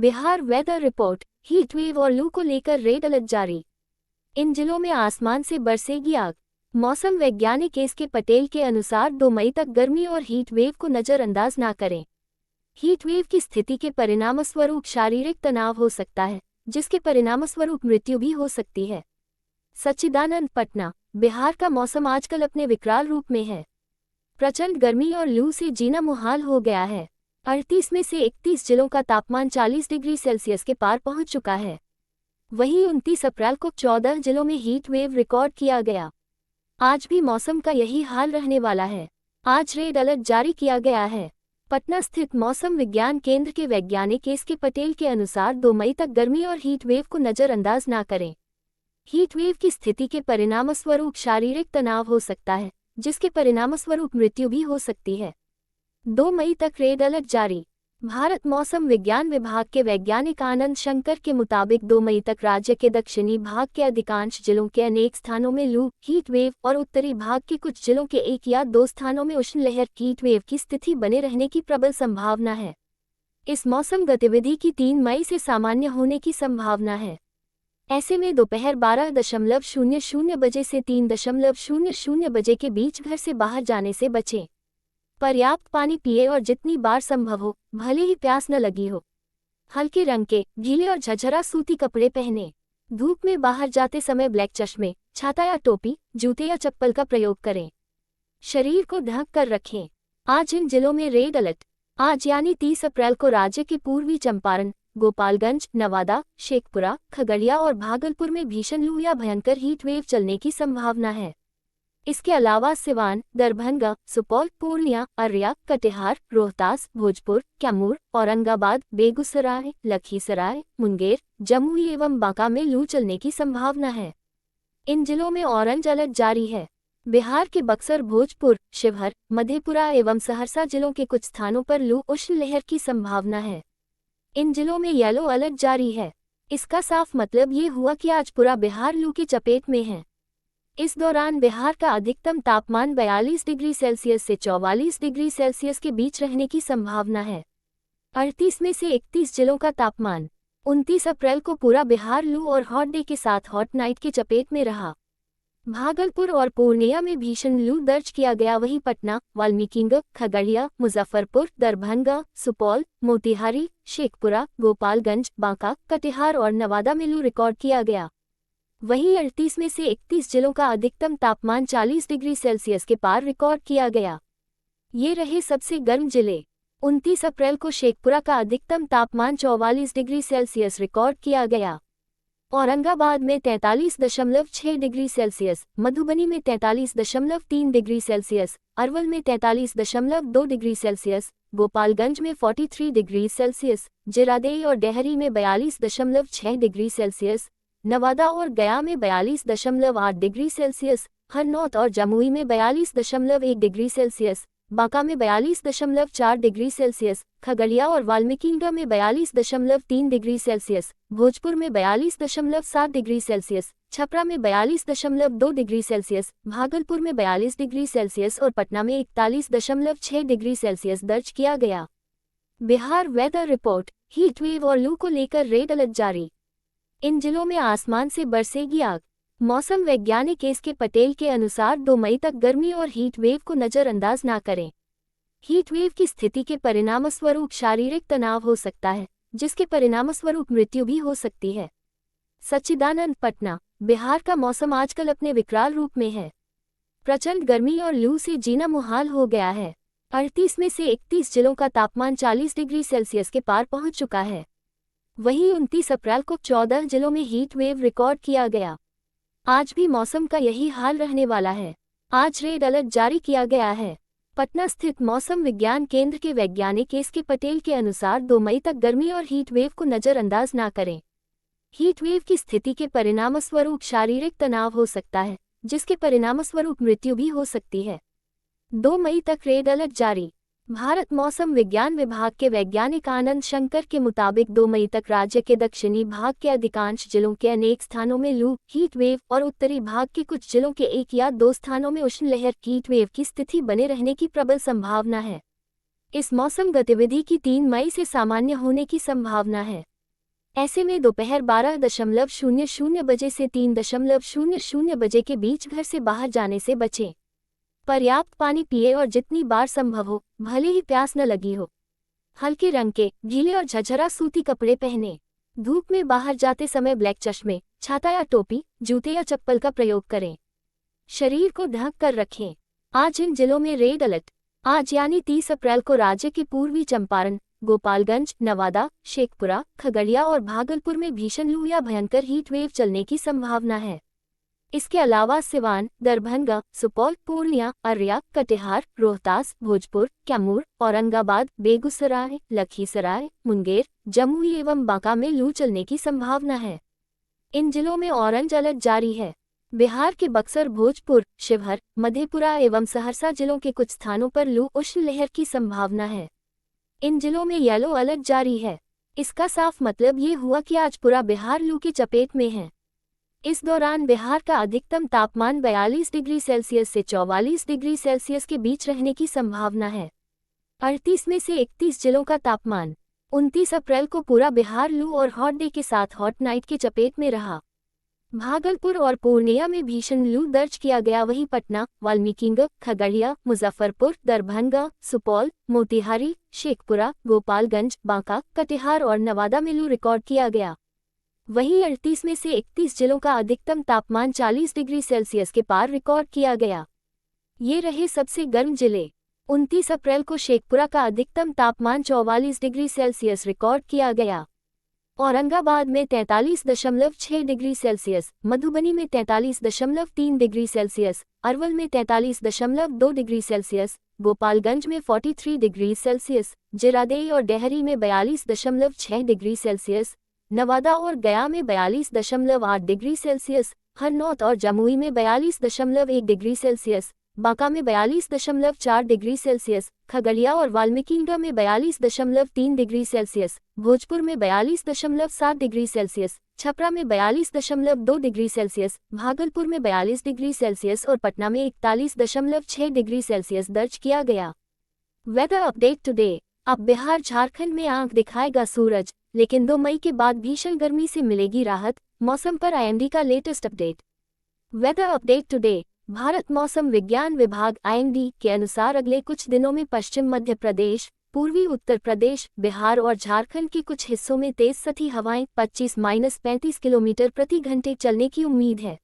Bihar weather report. Heat wave और लू को लेकर रेड अलर्ट जारी। इन जिलों में आसमान से बरसेगी आग। मौसम वैज्ञानिक एस.के. पटेल के अनुसार 2 मई तक गर्मी और हीट वेव को नजरअंदाज ना करें। हीट वेव की स्थिति के परिणामस्वरूप शारीरिक तनाव हो सकता है, जिसके परिणामस्वरूप मृत्यु भी हो सकती है। सच्चिदानंद, पटना। बिहार का मौसम आजकल अपने विकराल रूप में है। प्रचंड गर्मी और लू से जीना मुहाल हो गया है। 38 में से 31 जिलों का तापमान 40 डिग्री सेल्सियस के पार पहुंच चुका है। वहीं 29 अप्रैल को 14 जिलों में हीट वेव रिकॉर्ड किया गया। आज भी मौसम का यही हाल रहने वाला है। आज रेड अलर्ट जारी किया गया है। पटना स्थित मौसम विज्ञान केंद्र के वैज्ञानिक एस.के. पटेल के अनुसार 2 मई तक गर्मी और हीट वेव को नजरअंदाज ना करें। हीट वेव की स्थिति के परिणामस्वरूप शारीरिक तनाव हो सकता है, जिसके परिणामस्वरूप मृत्यु भी हो सकती है। 2 मई तक रेड अलर्ट जारी। भारत मौसम विज्ञान विभाग के वैज्ञानिक आनंद शंकर के मुताबिक 2 मई तक राज्य के दक्षिणी भाग के अधिकांश जिलों के अनेक स्थानों में लू, हीट वेव और उत्तरी भाग के कुछ जिलों के 1 या 2 स्थानों में उष्ण लहर हीट वेव की स्थिति बने रहने की प्रबल संभावना है। इस मौसम गतिविधि की 3 मई से सामान्य होने की संभावना है। ऐसे में दोपहर 12:00 बजे से 3:00 बजे के बीच घर से बाहर जाने से बचें। पर्याप्त पानी पिए और जितनी बार संभव हो, भले ही प्यास न लगी हो, हल्के रंग के, गीले और झरझरा सूती कपड़े पहने। धूप में बाहर जाते समय ब्लैक चश्मे, छाता या टोपी, जूते या चप्पल का प्रयोग करें। शरीर को ढक कर रखें। आज इन जिलों में रेड अलर्ट। आज यानी 30 अप्रैल को राज्य के पूर्वी चंपारण, गोपालगंज, नवादा, शेखपुरा, खगड़िया और भागलपुर में भीषण लू या भयंकर हीट वेव चलने की संभावना है। इसके अलावा सिवान, दरभंगा, सुपौल, पूर्णिया, अररिया, कटिहार, रोहतास, भोजपुर, कैमूर, औरंगाबाद, बेगूसराय, लखीसराय, मुंगेर, जमुई एवं बांका में लू चलने की संभावना है। इन जिलों में ऑरेंज अलर्ट जारी है। बिहार के बक्सर, भोजपुर, शिवहर, मधेपुरा एवं सहरसा जिलों के कुछ स्थानों पर लू उष्ण लहर की संभावना है। इन जिलों में येलो अलर्ट जारी है। इसका साफ मतलब ये हुआ कि आज पूरा बिहार लू की चपेट में है। इस दौरान बिहार का अधिकतम तापमान 42 डिग्री सेल्सियस से 44 डिग्री सेल्सियस के बीच रहने की संभावना है। 38 में से 31 जिलों का तापमान। 29 अप्रैल को पूरा बिहार लू और हॉट डे के साथ हॉट नाइट के चपेट में रहा। भागलपुर और पूर्णिया में भीषण लू दर्ज किया गया। वहीं पटना, वाल्मीकिनगर, खगड़िया, मुजफ्फरपुर, दरभंगा, सुपौल, मोतिहारी, शेखपुरा, गोपालगंज, बांका, कटिहार और नवादा में लू रिकॉर्ड किया गया। वहीं 38 में से 31 जिलों का अधिकतम तापमान 40 डिग्री सेल्सियस के पार रिकॉर्ड किया गया। ये रहे सबसे गर्म जिले। 29 अप्रैल को शेखपुरा का अधिकतम तापमान 44 डिग्री सेल्सियस रिकॉर्ड किया गया। औरंगाबाद में 43.6 डिग्री सेल्सियस, मधुबनी में 43.3 डिग्री सेल्सियस, अरवल में 43.2 डिग्री सेल्सियस, गोपालगंज में 43 डिग्री सेल्सियस, जिरादेई और डेहरी में 42.6 डिग्री सेल्सियस, नवादा और गया में 42.8 डिग्री सेल्सियस, हरनौत और जमुई में 42.1 डिग्री सेल्सियस, बांका में 42.4 डिग्री सेल्सियस, खगड़िया और वाल्मीकिनगर में 42.3 डिग्री सेल्सियस, भोजपुर में 42.7 डिग्री सेल्सियस, छपरा में 42.2 डिग्री सेल्सियस, भागलपुर में 42 डिग्री सेल्सियस और पटना में 41.6 डिग्री सेल्सियस दर्ज किया गया। Bihar weather report. Heat wave और लू को लेकर रेड अलर्ट जारी। इन जिलों में आसमान से बरसेगी आग। मौसम वैज्ञानिक एस.के. पटेल के अनुसार 2 मई तक गर्मी और हीट वेव को नजरअंदाज ना करें। हीट वेव की स्थिति के परिणामस्वरूप शारीरिक तनाव हो सकता है, जिसके परिणामस्वरूप मृत्यु भी हो सकती है। सच्चिदानंद, पटना। बिहार का मौसम आजकल अपने विकराल रूप में है। प्रचंड गर्मी और लू से जीना मुहाल हो गया है। 38 में से 31 जिलों का तापमान 40 डिग्री सेल्सियस के पार पहुंच चुका है। वहीं 29 अप्रैल को 14 जिलों में हीट वेव रिकॉर्ड किया गया। आज भी मौसम का यही हाल रहने वाला है। आज रेड अलर्ट जारी किया गया है। पटना स्थित मौसम विज्ञान केंद्र के वैज्ञानिक एस.के. पटेल के अनुसार 2 मई तक गर्मी और हीट वेव को नजरअंदाज ना करें। हीट वेव की स्थिति के परिणामस्वरूप शारीरिक तनाव हो सकता है, जिसके परिणामस्वरूप मृत्यु भी हो सकती है। 2 मई तक रेड अलर्ट जारी। भारत मौसम विज्ञान विभाग के वैज्ञानिक आनंद शंकर के मुताबिक 2 मई तक राज्य के दक्षिणी भाग के अधिकांश जिलों के अनेक स्थानों में लू, हीट वेव और उत्तरी भाग के कुछ जिलों के 1 या 2 स्थानों में उष्ण लहर हीट वेव की स्थिति बने रहने की प्रबल संभावना है। इस मौसम गतिविधि की 3 मई से सामान्य होने की संभावना है। ऐसे में दोपहर 12:00 बजे से 3:00 बजे के बीच घर से बाहर जाने से बचें। पर्याप्त पानी पिए और जितनी बार संभव हो, भले ही प्यास न लगी हो, हल्के रंग के, गीले और झरझरा सूती कपड़े पहने। धूप में बाहर जाते समय ब्लैक चश्मे, छाता या टोपी, जूते या चप्पल का प्रयोग करें। शरीर को ढक कर रखें। आज इन जिलों में रेड अलर्ट। आज यानी 30 अप्रैल को राज्य के पूर्वी चंपारण, गोपालगंज, नवादा, शेखपुरा, खगड़िया और भागलपुर में भीषण लू या भयंकर हीट वेव चलने की संभावना है। इसके अलावा सिवान, दरभंगा, सुपौल, पूर्णिया, अररिया, कटिहार, रोहतास, भोजपुर, कैमूर, औरंगाबाद, बेगूसराय, लखीसराय, मुंगेर, जमुई एवं बांका में लू चलने की संभावना है। इन जिलों में ऑरेंज अलर्ट जारी है। बिहार के बक्सर, भोजपुर, शिवहर, मधेपुरा एवं सहरसा जिलों के कुछ स्थानों पर लू उष्ण लहर की संभावना है। इन जिलों में येलो अलर्ट जारी है। इसका साफ मतलब ये हुआ कि आज पूरा बिहार लू की चपेट में है। इस दौरान बिहार का अधिकतम तापमान 42 डिग्री सेल्सियस से 44 डिग्री सेल्सियस के बीच रहने की संभावना है। 38 में से 31 जिलों का तापमान। 29 अप्रैल को पूरा बिहार लू और हॉट डे के साथ हॉट नाइट के चपेट में रहा। भागलपुर और पूर्णिया में भीषण लू दर्ज किया गया। वहीं पटना, वाल्मीकिनगर, खगड़िया, मुजफ्फरपुर, दरभंगा, सुपौल, मोतिहारी, शेखपुरा, गोपालगंज, बांका, कटिहार और नवादा में लू रिकॉर्ड किया गया। वहीं 38 में से 31 जिलों का अधिकतम तापमान 40 डिग्री सेल्सियस के पार रिकॉर्ड किया गया। ये रहे सबसे गर्म जिले। 29 अप्रैल को शेखपुरा का अधिकतम तापमान 44 डिग्री सेल्सियस रिकॉर्ड किया गया। औरंगाबाद में 43.6 डिग्री सेल्सियस, मधुबनी में 43.3 डिग्री सेल्सियस, अरवल में 43.2 डिग्री सेल्सियस, गोपालगंज में 43 डिग्री सेल्सियस, जिरादेई और डेहरी में 42.6 डिग्री सेल्सियस, नवादा और गया में 42.8 डिग्री सेल्सियस, हरनौत और जमुई में 42.1 डिग्री सेल्सियस, बांका में 42.4 डिग्री सेल्सियस, खगड़िया और वाल्मीकिनगर में 42.3 डिग्री सेल्सियस, भोजपुर में 42.7 डिग्री सेल्सियस, छपरा में 42.2 डिग्री सेल्सियस, भागलपुर में 42 डिग्री सेल्सियस और पटना में 41.6 डिग्री सेल्सियस दर्ज किया गया। Weather update today. अब बिहार झारखंड में आंख दिखाएगा सूरज, लेकिन 2 मई के बाद भीषण गर्मी से मिलेगी राहत। मौसम पर आईएमडी का latest update. Weather update today. Bharat मौसम विज्ञान विभाग आईएमडी के अनुसार अगले कुछ दिनों में पश्चिम मध्य प्रदेश, पूर्वी उत्तर प्रदेश, बिहार और झारखंड के कुछ हिस्सों में तेज सती हवाएं 25-35 किलोमीटर प्रति घंटे चलने की उम्मीद है।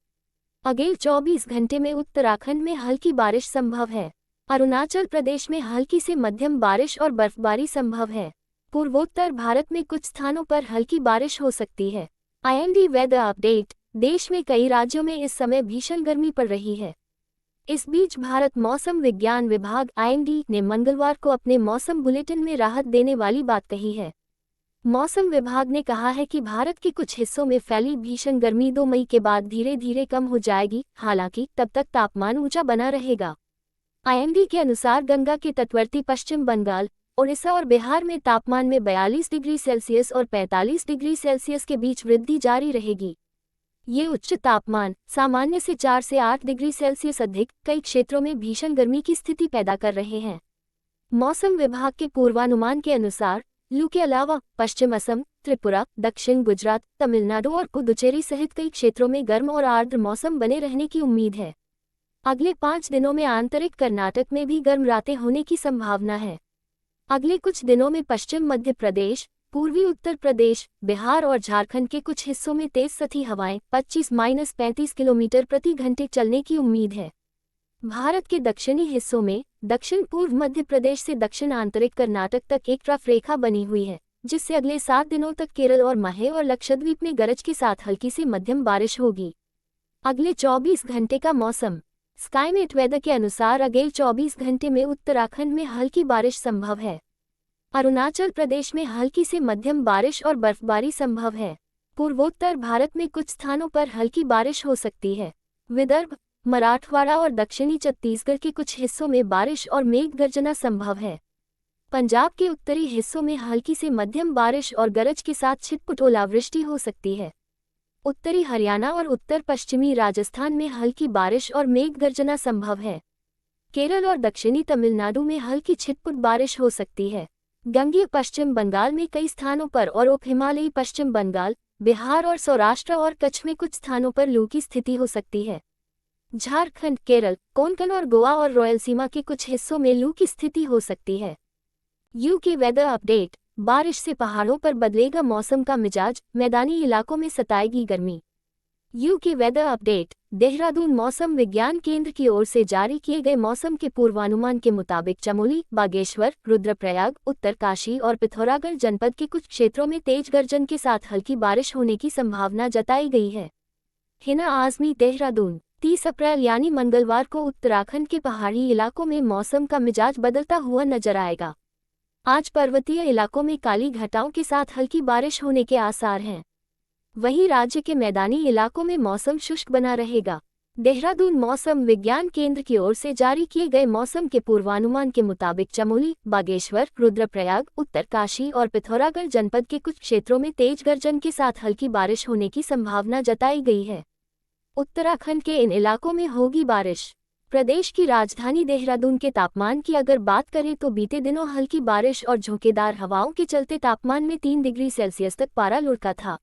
अगले 24 घंटे में उत्तराखंड में हल्की बारिश संभव है। अरुणाचल प्रदेश में हल्की से मध्यम बारिश और बर्फबारी संभव है। पूर्वोत्तर भारत में कुछ स्थानों पर हल्की बारिश हो सकती है। IMD weather update. देश में कई राज्यों में इस समय भीषण गर्मी पड़ रही है। इस बीच भारत मौसम विज्ञान विभाग आईएमडी ने मंगलवार को अपने मौसम बुलेटिन में राहत देने वाली बात कही है। मौसम विभाग ने कहा है कि भारत के कुछ हिस्सों में फैली भीषण गर्मी 2 मई के बाद धीरे धीरे कम हो जाएगी, हालांकि तब तक तापमान ऊंचा बना रहेगा। आईएमडी के अनुसार गंगा के तटवर्ती पश्चिम बंगाल, ओडिशा और बिहार में तापमान में 42 डिग्री सेल्सियस और 45 डिग्री सेल्सियस के बीच वृद्धि जारी रहेगी। ये उच्च तापमान सामान्य से 4 से 8 डिग्री सेल्सियस अधिक कई क्षेत्रों में भीषण गर्मी की स्थिति पैदा कर रहे हैं। मौसम विभाग के पूर्वानुमान के अनुसार लू के अलावा पश्चिम असम, त्रिपुरा, दक्षिण गुजरात, तमिलनाडु और पुदुचेरी सहित कई क्षेत्रों में गर्म और आर्द्र मौसम बने रहने की उम्मीद है। अगले 5 दिनों में आंतरिक कर्नाटक में भी गर्म रातें होने की संभावना है। अगले कुछ दिनों में पश्चिम मध्य प्रदेश, पूर्वी उत्तर प्रदेश, बिहार और झारखंड के कुछ हिस्सों में तेज सती हवाएं 25-35 किलोमीटर प्रति घंटे चलने की उम्मीद है। भारत के दक्षिणी हिस्सों में दक्षिण पूर्व मध्य प्रदेश से दक्षिण आंतरिक कर्नाटक तक एक ट्रफ रेखा बनी हुई है, जिससे अगले 7 दिनों तक केरल और माहे और लक्षद्वीप में गरज के साथ हल्की से मध्यम बारिश होगी। अगले 24 घंटे का मौसम। स्काईमेट वेदर के अनुसार अगले 24 घंटे में उत्तराखंड में हल्की बारिश संभव है। अरुणाचल प्रदेश में हल्की से मध्यम बारिश और बर्फबारी संभव है। पूर्वोत्तर भारत में कुछ स्थानों पर हल्की बारिश हो सकती है। विदर्भ, मराठवाड़ा और दक्षिणी छत्तीसगढ़ के कुछ हिस्सों में बारिश और मेघ गर्जना संभव है। पंजाब के उत्तरी हिस्सों में हल्की से मध्यम बारिश और गरज के साथ छिटपुट ओलावृष्टि हो सकती है। उत्तरी हरियाणा और उत्तर पश्चिमी राजस्थान में हल्की बारिश और मेघ गर्जना संभव है। केरल और दक्षिणी तमिलनाडु में हल्की छिटपुट बारिश हो सकती है। गंगीय पश्चिम बंगाल में कई स्थानों पर और उप हिमालयी पश्चिम बंगाल, बिहार और सौराष्ट्र और कच्छ में कुछ स्थानों पर लू की स्थिति हो सकती है। झारखंड, केरल, कोंकण और गोवा और रायलसीमा के कुछ हिस्सों में लू की स्थिति हो सकती है। UK weather update. बारिश से पहाड़ों पर बदलेगा मौसम का मिजाज, मैदानी इलाकों में सताएगी गर्मी। UK weather update. देहरादून मौसम विज्ञान केंद्र की ओर से जारी किए गए मौसम के पूर्वानुमान के मुताबिक चमोली, बागेश्वर, रुद्रप्रयाग, उत्तरकाशी और पिथौरागढ़ जनपद के कुछ क्षेत्रों में तेज गर्जन के साथ हल्की बारिश होने की संभावना जताई गई है। हिना आजमी, देहरादून। 30 अप्रैल यानी मंगलवार को उत्तराखंड के पहाड़ी इलाकों में मौसम का मिजाज बदलता हुआ नजर आएगा। आज पर्वतीय इलाकों में काली घटाओं के साथ हल्की बारिश होने के आसार हैं। वहीं राज्य के मैदानी इलाकों में मौसम शुष्क बना रहेगा। देहरादून मौसम विज्ञान केंद्र की ओर से जारी किए गए मौसम के पूर्वानुमान के मुताबिक चमोली, बागेश्वर, रुद्रप्रयाग, उत्तरकाशी और पिथौरागढ़ जनपद के कुछ क्षेत्रों में तेज गर्जन के साथ हल्की बारिश होने की संभावना जताई गई है। उत्तराखंड के इन इलाकों में होगी बारिश। प्रदेश की राजधानी देहरादून के तापमान की अगर बात करें तो बीते दिनों हल्की बारिश और झोंकेदार हवाओं के चलते तापमान में 3 डिग्री सेल्सियस तक पारा लुढ़का था।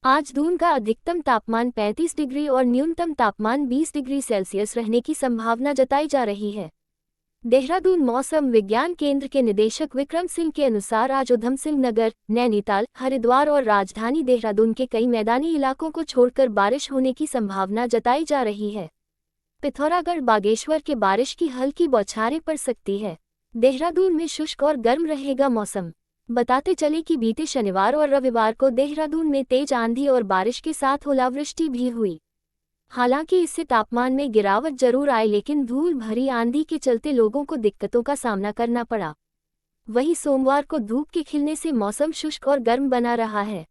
आज दून का अधिकतम तापमान 35 डिग्री और न्यूनतम तापमान 20 डिग्री सेल्सियस रहने की संभावना जताई जा रही है। देहरादून मौसम विज्ञान केंद्र के निदेशक विक्रम सिंह के अनुसार आज उधम सिंह नगर, नैनीताल, हरिद्वार और राजधानी देहरादून के कई मैदानी इलाकों को छोड़कर बारिश होने की संभावना जताई जा रही है। पिथौरागढ़, बागेश्वर के बारिश की हल्की बौछारें पड़ सकती है। देहरादून में शुष्क और गर्म रहेगा मौसम। बताते चले कि बीते शनिवार और रविवार को देहरादून में तेज आंधी और बारिश के साथ ओलावृष्टि भी हुई। हालांकि इससे तापमान में गिरावट जरूर आई, लेकिन धूल भरी आंधी के चलते लोगों को दिक्कतों का सामना करना पड़ा। वहीं सोमवार को धूप के खिलने से मौसम शुष्क और गर्म बना रहा है।